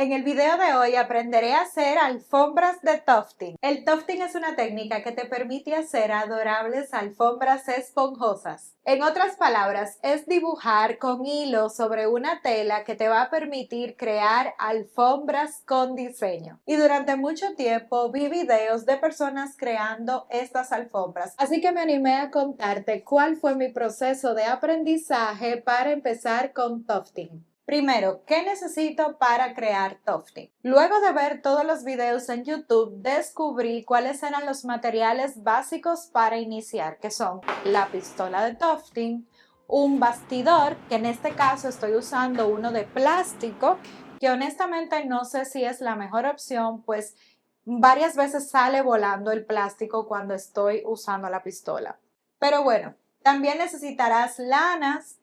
En el video de hoy aprenderé a hacer alfombras de tufting. El tufting es una técnica que te permite hacer adorables alfombras esponjosas. En otras palabras, es dibujar con hilo sobre una tela que te va a permitir crear alfombras con diseño. Y durante mucho tiempo vi videos de personas creando estas alfombras. Así que me animé a contarte cuál fue mi proceso de aprendizaje para empezar con tufting. Primero, ¿qué necesito para crear tufting? Luego de ver todos los videos en YouTube, descubrí cuáles eran los materiales básicos para iniciar, que son la pistola de tufting, un bastidor, que en este caso estoy usando uno de plástico, que honestamente no sé si es la mejor opción, pues varias veces sale volando el plástico cuando estoy usando la pistola. Pero bueno, también necesitarás lanas,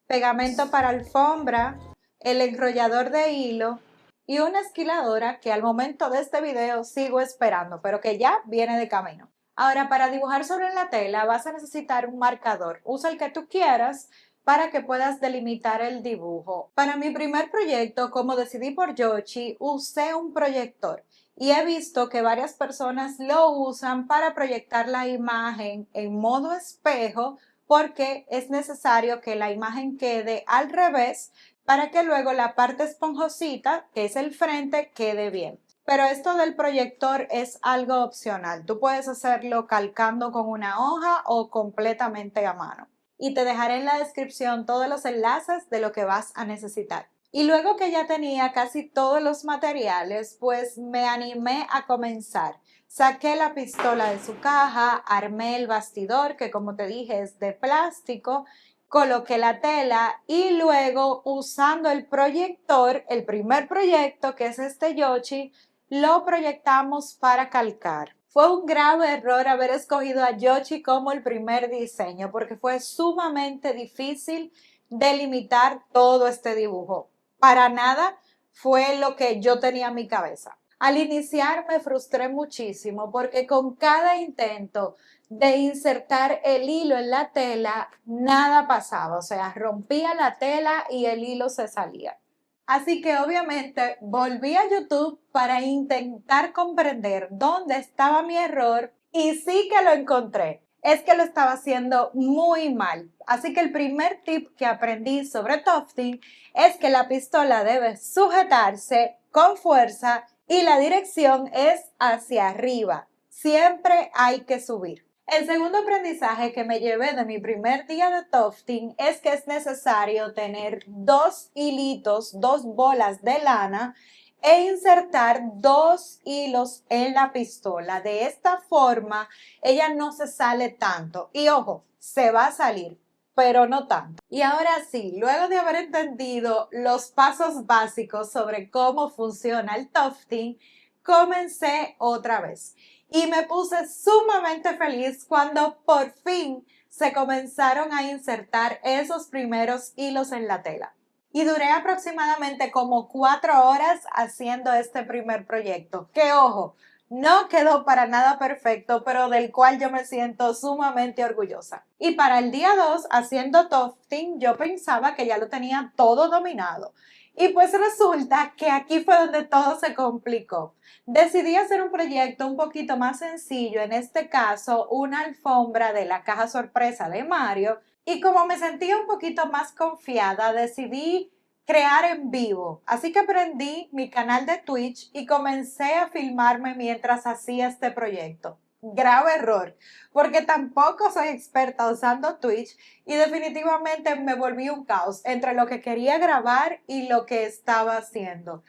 pegamento para alfombra, el enrollador de hilo y una esquiladora que al momento de este video sigo esperando, pero que ya viene de camino. Ahora, para dibujar sobre la tela vas a necesitar un marcador. Usa el que tú quieras para que puedas delimitar el dibujo. Para mi primer proyecto, como decidí por Yoshi, usé un proyector y he visto que varias personas lo usan para proyectar la imagen en modo espejo porque es necesario que la imagen quede al revés para que luego la parte esponjosita, que es el frente, quede bien. Pero esto del proyector es algo opcional. Tú puedes hacerlo calcando con una hoja o completamente a mano. Y te dejaré en la descripción todos los enlaces de lo que vas a necesitar. Y luego que ya tenía casi todos los materiales, pues me animé a comenzar. Saqué la pistola de su caja, armé el bastidor, que como te dije es de plástico, coloqué la tela y luego usando el proyector, el primer proyecto que es este Yoshi, lo proyectamos para calcar. Fue un grave error haber escogido a Yoshi como el primer diseño porque fue sumamente difícil delimitar todo este dibujo. Para nada fue lo que yo tenía en mi cabeza. Al iniciar me frustré muchísimo porque con cada intento de insertar el hilo en la tela, nada pasaba, o sea, rompía la tela y el hilo se salía. Así que obviamente volví a YouTube para intentar comprender dónde estaba mi error y sí que lo encontré. Es que lo estaba haciendo muy mal. Así que el primer tip que aprendí sobre tufting es que la pistola debe sujetarse con fuerza y la dirección es hacia arriba. Siempre hay que subir. El segundo aprendizaje que me llevé de mi primer día de tufting es que es necesario tener dos hilitos, dos bolas de lana e insertar dos hilos en la pistola. De esta forma, ella no se sale tanto. Y ojo, se va a salir, pero no tanto. Y ahora sí, luego de haber entendido los pasos básicos sobre cómo funciona el tufting, comencé otra vez. Y me puse sumamente feliz cuando por fin se comenzaron a insertar esos primeros hilos en la tela. Y duré aproximadamente como 4 horas haciendo este primer proyecto. Que ojo, no quedó para nada perfecto, pero del cual yo me siento sumamente orgullosa. Y para el día 2, haciendo tufting, yo pensaba que ya lo tenía todo dominado. Y pues resulta que aquí fue donde todo se complicó. Decidí hacer un proyecto un poquito más sencillo, en este caso una alfombra de la caja sorpresa de Mario, y como me sentía un poquito más confiada, decidí crear en vivo. Así que prendí mi canal de Twitch y comencé a filmarme mientras hacía este proyecto. Grave error, porque tampoco soy experta usando Twitch y definitivamente me volví un caos entre lo que quería grabar y lo que estaba haciendo.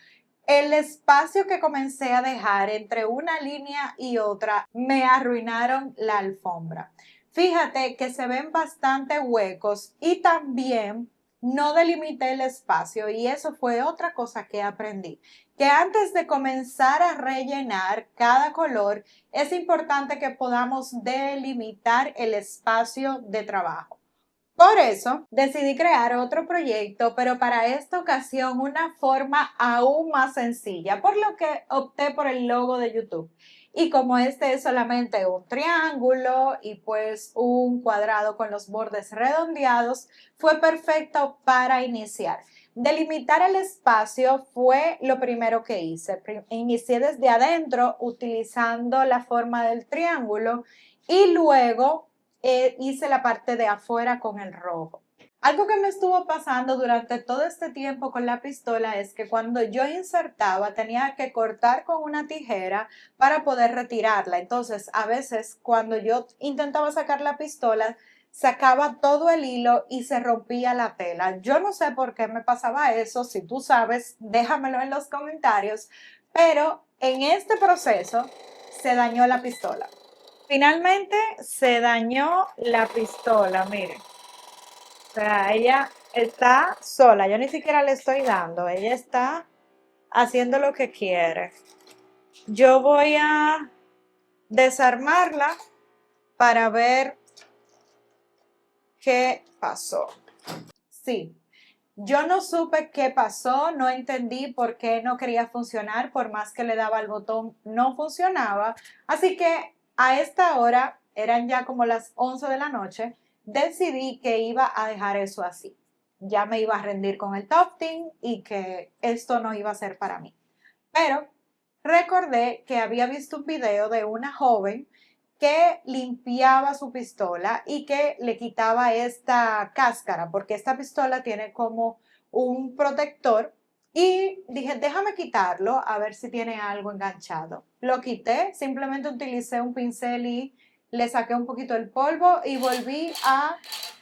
El espacio que comencé a dejar entre una línea y otra me arruinaron la alfombra. Fíjate que se ven bastante huecos y también no delimité el espacio y eso fue otra cosa que aprendí. Que antes de comenzar a rellenar cada color es importante que podamos delimitar el espacio de trabajo. Por eso decidí crear otro proyecto, pero para esta ocasión una forma aún más sencilla, por lo que opté por el logo de YouTube. Y como este es solamente un triángulo y pues un cuadrado con los bordes redondeados, fue perfecto para iniciar. Delimitar el espacio fue lo primero que hice. Inicié desde adentro utilizando la forma del triángulo y luego hice la parte de afuera con el rojo. Algo que me estuvo pasando durante todo este tiempo con la pistola es que cuando yo insertaba tenía que cortar con una tijera para poder retirarla. Entonces, a veces cuando yo intentaba sacar la pistola, sacaba todo el hilo y se rompía la tela. Yo no sé por qué me pasaba eso. Si tú sabes, déjamelo en los comentarios. Pero en este proceso se dañó la pistola. Finalmente se dañó la pistola, miren. O sea, ella está sola, yo ni siquiera le estoy dando, ella está haciendo lo que quiere. Yo voy a desarmarla para ver qué pasó. Sí, yo no supe qué pasó, no entendí por qué no quería funcionar, por más que le daba al botón, no funcionaba. Así que a esta hora, eran ya como las 11 de la noche, decidí que iba a dejar eso así. Ya me iba a rendir con el tufting y que esto no iba a ser para mí. Pero recordé que había visto un video de una joven que limpiaba su pistola y que le quitaba esta cáscara, porque esta pistola tiene como un protector y dije, déjame quitarlo a ver si tiene algo enganchado. Lo quité, simplemente utilicé un pincel y le saqué un poquito el polvo y volví a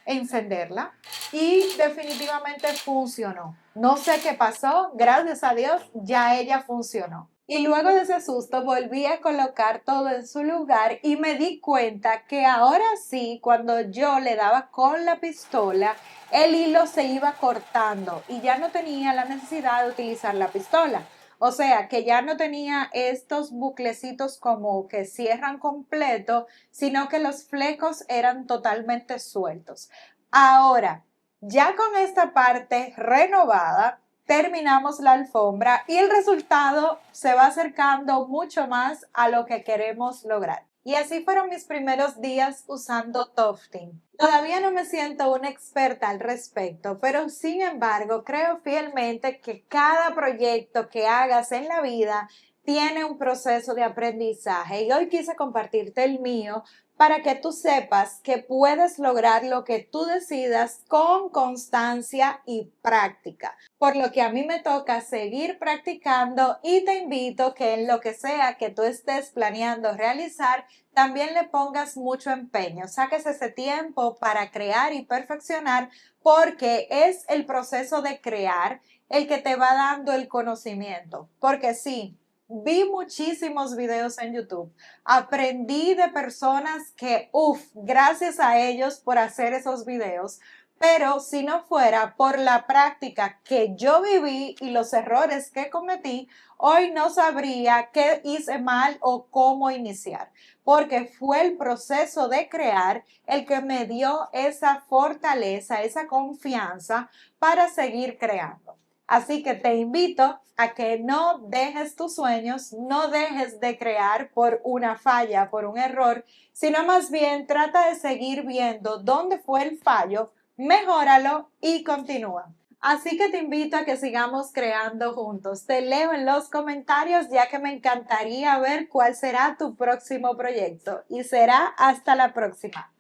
encenderla y definitivamente funcionó. No sé qué pasó, gracias a Dios ya ella funcionó. Y luego de ese susto volví a colocar todo en su lugar y me di cuenta que ahora sí, cuando yo le daba con la pistola, el hilo se iba cortando y ya no tenía la necesidad de utilizar la pistola. O sea, que ya no tenía estos buclecitos como que cierran completo, sino que los flecos eran totalmente sueltos. Ahora, ya con esta parte renovada, terminamos la alfombra y el resultado se va acercando mucho más a lo que queremos lograr. Y así fueron mis primeros días usando tufting. Todavía no me siento una experta al respecto, pero sin embargo creo fielmente que cada proyecto que hagas en la vida tiene un proceso de aprendizaje y hoy quise compartirte el mío para que tú sepas que puedes lograr lo que tú decidas con constancia y práctica. Por lo que a mí me toca seguir practicando y te invito que en lo que sea que tú estés planeando realizar, también le pongas mucho empeño. Saques ese tiempo para crear y perfeccionar porque es el proceso de crear el que te va dando el conocimiento. Porque sí, vi muchísimos videos en YouTube. Aprendí de personas que, gracias a ellos por hacer esos videos. Pero si no fuera por la práctica que yo viví y los errores que cometí, hoy no sabría qué hice mal o cómo iniciar, porque fue el proceso de crear el que me dio esa fortaleza, esa confianza para seguir creando. Así que te invito a que no dejes tus sueños, no dejes de crear por una falla, por un error, sino más bien trata de seguir viendo dónde fue el fallo, mejóralo y continúa. Así que te invito a que sigamos creando juntos. Te leo en los comentarios ya que me encantaría ver cuál será tu próximo proyecto y será hasta la próxima.